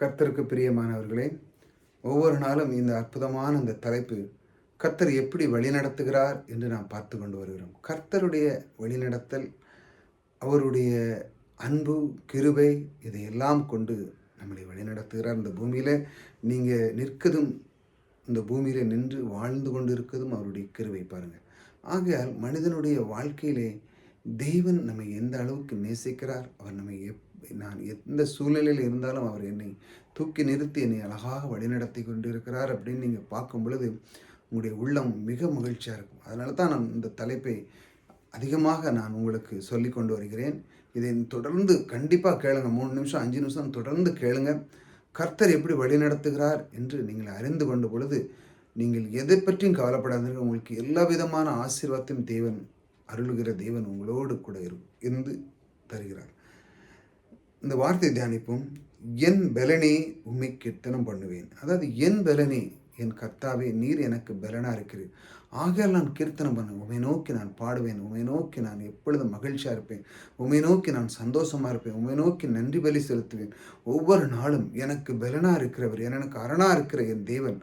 கர்த்தருக்கு பிரியமானவர்களே, ஒவ்வொரு நாளும் இந்த அற்புதமான இந்த தலைப்பு, கர்த்தர் எப்படி வழிநடத்துகிறார் என்று நாம் பார்த்து கொண்டு வருகிறோம். கர்த்தருடைய வழிநடத்தல், அவருடைய அன்பு, கிருபை இதையெல்லாம் கொண்டு நம்மளை வழிநடத்துகிறார். இந்த பூமியில நீங்க நிற்கதும், இந்த பூமியில நின்று வாழ்ந்து கொண்டு இருக்கதும் அவருடைய கிருபை பாருங்க. ஆகையால் மனிதனுடைய வாழ்க்கையிலே தேவன் நம்மை எந்த அளவுக்கு நேசிக்கிறார், அவர் நம்மை நான் எந்த சூழ்நிலையில் இருந்தாலும் அவர் என்னை தூக்கி நிறுத்தி என்னை அழகாக வழிநடத்தி கொண்டிருக்கிறார் அப்படின்னு நீங்கள் பார்க்கும் பொழுது உங்களுடைய உள்ளம் மிக மகிழ்ச்சியாக இருக்கும். அதனால தான் நான் இந்த தலைப்பை அதிகமாக நான் உங்களுக்கு சொல்லி கொண்டு வருகிறேன். இதை தொடர்ந்து கண்டிப்பாக கேளுங்க. 3 நிமிஷம் 5 நிமிஷம் தொடர்ந்து கேளுங்க. கர்த்தர் எப்படி வழிநடத்துகிறார் என்று நீங்கள் அறிந்து கொண்ட பொழுது நீங்கள் எதை பற்றியும் கவலைப்படாதீர்கள். உங்களுக்கு எல்லா விதமான ஆசீர்வாதத்தையும் தேவன் அருளுகிற தேவன் உங்களோடு கூட இருந்து தருகிறார். இந்த வார்த்தை தியானிப்போம். என் பலனே உம்மை கீர்த்தனம் பண்ணுவேன். அதாவது என் பலனே, என் கர்த்தாவே, நீர் எனக்கு பலனாக இருக்கிறீர். ஆகையால் நான் கீர்த்தனம் பண்ணுவேன். உம்மை நோக்கி நான் பாடுவேன். உம்மை நோக்கி நான் எப்பொழுதும் மகிழ்ச்சியாக இருப்பேன். உம்மை நோக்கி நான் சந்தோஷமாக இருப்பேன். உம்மை நோக்கி நன்றி பலி செலுத்துவேன். ஒவ்வொரு நாளும் எனக்கு பலனாக இருக்கிறவர், எனக்கு அரணாக இருக்கிற என் தேவன்,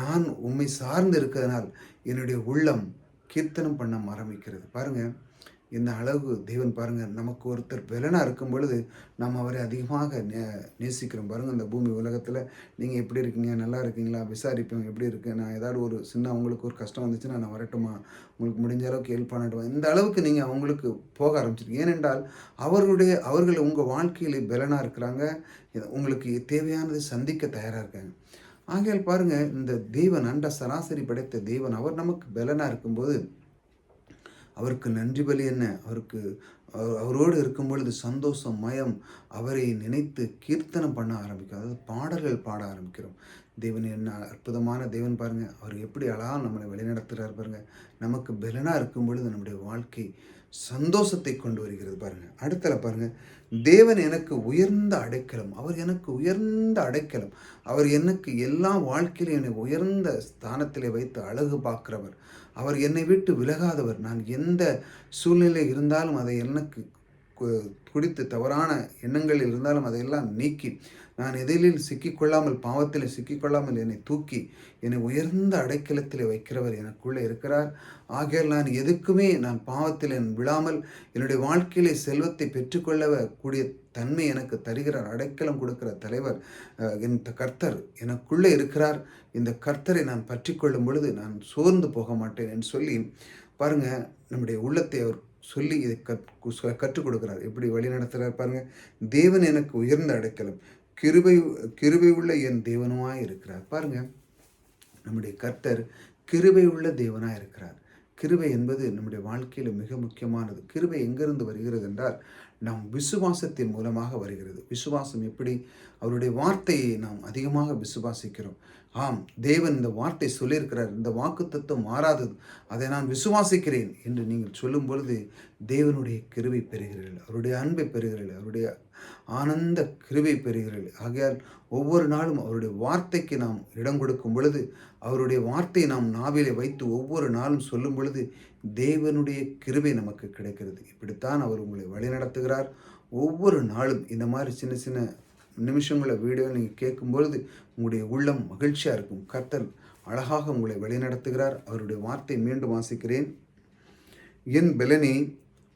நான் உம்மை சார்ந்து இருக்கிறதுனால் என்னுடைய உள்ளம் கீர்த்தனம் பண்ண ஆரம்பிக்கிறது. பாருங்கள், இந்த அளவு தேவன் பாருங்கள், நமக்கு ஒருத்தர் பலனாக இருக்கும் பொழுது நம்ம அவரை அதிகமாக நேசிக்கிறோம். பாருங்கள், இந்த பூமி உலகத்தில் நீங்கள் எப்படி இருக்கீங்க, நல்லா இருக்கீங்களா, விசாரிப்பேன் எப்படி இருக்கு, நான் ஏதாவது ஒரு சின்ன அவங்களுக்கு ஒரு கஷ்டம் வந்துச்சுன்னா நான் வரட்டுமா, உங்களுக்கு முடிஞ்ச அளவுக்கு ஹெல்ப் பண்ணட்டுமா, இந்த அளவுக்கு நீங்கள் அவங்களுக்கு போக ஆரம்பிச்சிருக்கீங்க. ஏனென்றால் அவர்கள் உங்கள் வாழ்க்கையில் பலனாக இருக்கிறாங்க, உங்களுக்கு தேவையானது சந்திக்க தயாராக இருக்காங்க. ஆகையால் பாருங்கள், இந்த தேவன், அண்ட சராசரி படைத்த தேவன், அவர் நமக்கு பலனாக இருக்கும்போது அவருக்கு நன்றி பலி என்ன, அவரோடு இருக்கும் பொழுது சந்தோஷம், மயம், அவரை நினைத்து கீர்த்தனம் பண்ண ஆரம்பிக்கும். அதாவது பாடல்கள் பாட ஆரம்பிக்கிறோம். தேவன் என்ன அற்புதமான தேவன் பாருங்கள், அவர் எப்படி அழகாக நம்மளை வழிநடத்துகிறார் பாருங்கள். நமக்கு பலனாக இருக்கும் பொழுது நம்முடைய வாழ்க்கை சந்தோஷத்தை கொண்டு வருகிறது பாருங்கள். அடுத்தல பாருங்கள், தேவன் எனக்கு உயர்ந்த அடைக்கலம். அவர் எனக்கு உயர்ந்த அடைக்கலம். அவர் எனக்கு எல்லா வாழ்க்கையிலும் என்னை உயர்ந்த ஸ்தானத்திலே வைத்து அழகு பார்க்கிறவர். அவர் என்னை விட்டு விலகாதவர். நான் எந்த சூழ்நிலை இருந்தாலும் அதை எனக்கு குடித்து தவறான எண்ணங்கள் இருந்தாலும் அதையெல்லாம் நீக்கி, நான் எதிரில் சிக்கிக்கொள்ளாமல், பாவத்தில் சிக்கிக்கொள்ளாமல் என்னை தூக்கி என்னை உயர்ந்த அடைக்கலத்தில் வைக்கிறவர் எனக்குள்ளே இருக்கிறார். ஆகையால் நான் எதுக்குமே நான் பாவத்தில் விழாமல் என்னுடைய வாழ்க்கையிலே செல்வத்தை பெற்றுக்கொள்ள கூடிய தன்மை எனக்கு தருகிறார். அடைக்கலம் கொடுக்கிற தலைவர் இந்த கர்த்தர் எனக்குள்ளே இருக்கிறார். இந்த கர்த்தரை நான் பற்றி கொள்ளும் பொழுது நான் சோர்ந்து போக மாட்டேன் என்று சொல்லி பாருங்கள், நம்முடைய உள்ளத்தை அவர் சொல்லி இதை கற்றுக் கொடுக்கிறார். எப்படி வழி நடத்துகிறார் பாருங்கள். தேவன் எனக்கு உயர்ந்த அடைக்கலம், கிருபை உள்ள என் தேவனுமாய் இருக்கிறார். பாருங்கள், நம்முடைய கர்த்தர் கிருபை உள்ள தேவனாக இருக்கிறார். கிருபை என்பது நம்முடைய வாழ்க்கையில் மிக முக்கியமானது. கிருபை எங்கிருந்து வருகிறது என்றால் நாம் விசுவாசத்தின் மூலமாக வருகிறது. விசுவாசம் எப்படி? அவருடைய வார்த்தையை நாம் அதிகமாக விசுவாசிக்கிறோம். ஆம், தேவன் இந்த வார்த்தை சொல்லியிருக்கிறார், இந்த வாக்குத்தத்தம் மாறாதது, அதை நான் விசுவாசிக்கிறேன் என்று நீங்கள் சொல்லும் பொழுது தேவனுடைய கிருபை பெறுகிறீர்கள், அவருடைய அன்பை பெறுகிறீர்கள், அவருடைய ஆனந்த கிருபை பெறுகிறீர்கள். ஆகையால் ஒவ்வொரு நாளும் அவருடைய வார்த்தைக்கு நாம் இடம் கொடுக்கும் பொழுது, அவருடைய வார்த்தையை நாம் நாவிலே வைத்து ஒவ்வொரு நாளும் சொல்லும் பொழுது தேவனுடைய கிருபை நமக்கு கிடைக்கிறது. இப்படித்தான் அவர் உங்களை வழிநடத்துகிறார். ஒவ்வொரு நாளும் இந்த மாதிரி சின்ன சின்ன நிமிஷங்கள வீடியோ நீங்கள் கேட்கும்பொழுது உங்களுடைய உள்ளம் மகிழ்ச்சியாக இருக்கும். கர்த்தர் அழகாக உங்களை வழிநடத்துகிறார். அவருடைய வார்த்தை மீண்டும் வாசிக்கிறேன். என் பலனே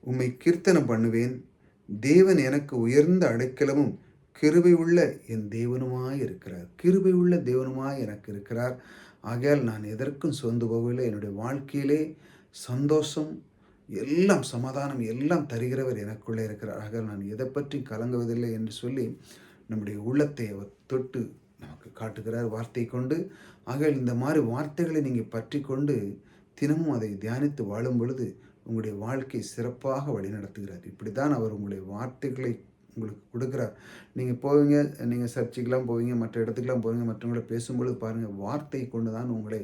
உம்மை கீர்த்தனம் பண்ணுவேன். தேவன் எனக்கு உயர்ந்த அடைக்கலமும் கிருபை உள்ள என் தேவனுமாய் இருக்கிறார். கிருபை உள்ள தேவனுமாய் எனக்கு இருக்கிறார். ஆகையால் நான் எதற்கும் சோர்ந்து போகவில்லை. என்னுடைய வாழ்க்கையிலே சந்தோஷம், எல்லாம் சமாதானம் எல்லாம் தருகிறவர் எனக்குள்ளே இருக்கிறார். ஆகையால் நான் எதை பற்றி கலங்குவதில்லை என்று சொல்லி நம்முடைய உள்ளத்தை அவர் தொட்டு நமக்கு காட்டுகிறார் வார்த்தை கொண்டு. ஆகையால் இந்த மாதிரி வார்த்தைகளை நீங்கள் பற்றி கொண்டு தினமும் அதை தியானித்து வாழும் பொழுது உங்களுடைய வாழ்க்கை சிறப்பாக வழிநடத்துகிறார். இப்படி தான் அவர் உங்களுடைய வார்த்தைகளை உங்களுக்கு கொடுக்குறார். நீங்கள் போவீங்க, நீங்கள் சர்ச்சுக்கெலாம் போவீங்க, மற்ற இடத்துக்கெலாம் போவீங்க, மற்றவங்களை பேசும்பொழுது பாருங்கள், வார்த்தை கொண்டு தான் உங்களை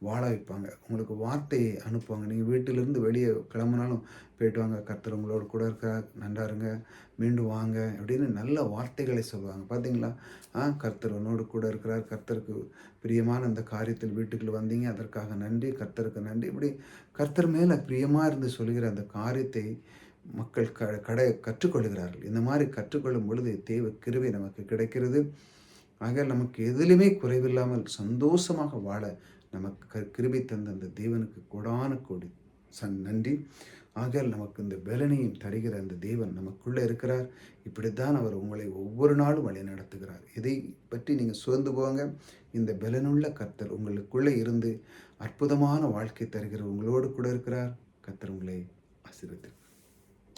வாழ வைப்பாங்க. உங்களுக்கு வார்த்தையை அனுப்புவாங்க. நீங்கள் வீட்டிலிருந்து வெளியே கிளம்புனாலும் போய்ட்டு வாங்க, கர்த்தர் உங்களோட கூட இருக்கார், நன்றா இருங்க, மீண்டும் வாங்க அப்படின்னு நல்ல வார்த்தைகளை சொல்லுவாங்க. பார்த்தீங்களா? கர்த்தர் உன்னோடு கூட இருக்கிறார், கர்த்தருக்கு பிரியமான அந்த காரியத்தில் வீட்டுக்குள்ளே வந்தீங்க, அதற்காக நன்றி, கர்த்தருக்கு நன்றி. இப்படி கர்த்தர் மேலே பிரியமாக இருந்து சொல்கிற அந்த காரியத்தை மக்கள் கற்றுக்கொள்கிறார்கள். இந்த மாதிரி கற்றுக்கொள்ளும் பொழுது தேவ கிருபை நமக்கு கிடைக்கிறது. ஆகையால் நமக்கு எதிலுமே குறைவில்லாமல் சந்தோஷமாக வாழ நமக்கு கிருபை தந்த அந்த தேவனுக்கு கோடான கோடி நன்றி. ஆகையால் நமக்கு இந்த பலனையும் தருகிற அந்த தேவன் நமக்குள்ளே இருக்கிறார். இப்படித்தான் அவர் உங்களை ஒவ்வொரு நாளும் வழி நடத்துகிறார். இதை பற்றி நீங்கள் சோர்ந்து போங்க. இந்த பலனுள்ள கர்த்தர் உங்களுக்குள்ளே இருந்து அற்புதமான வாழ்க்கை தருகிற உங்களோடு கூட இருக்கிறார். கர்த்தர் உங்களை ஆசீர்வதிப்பார்.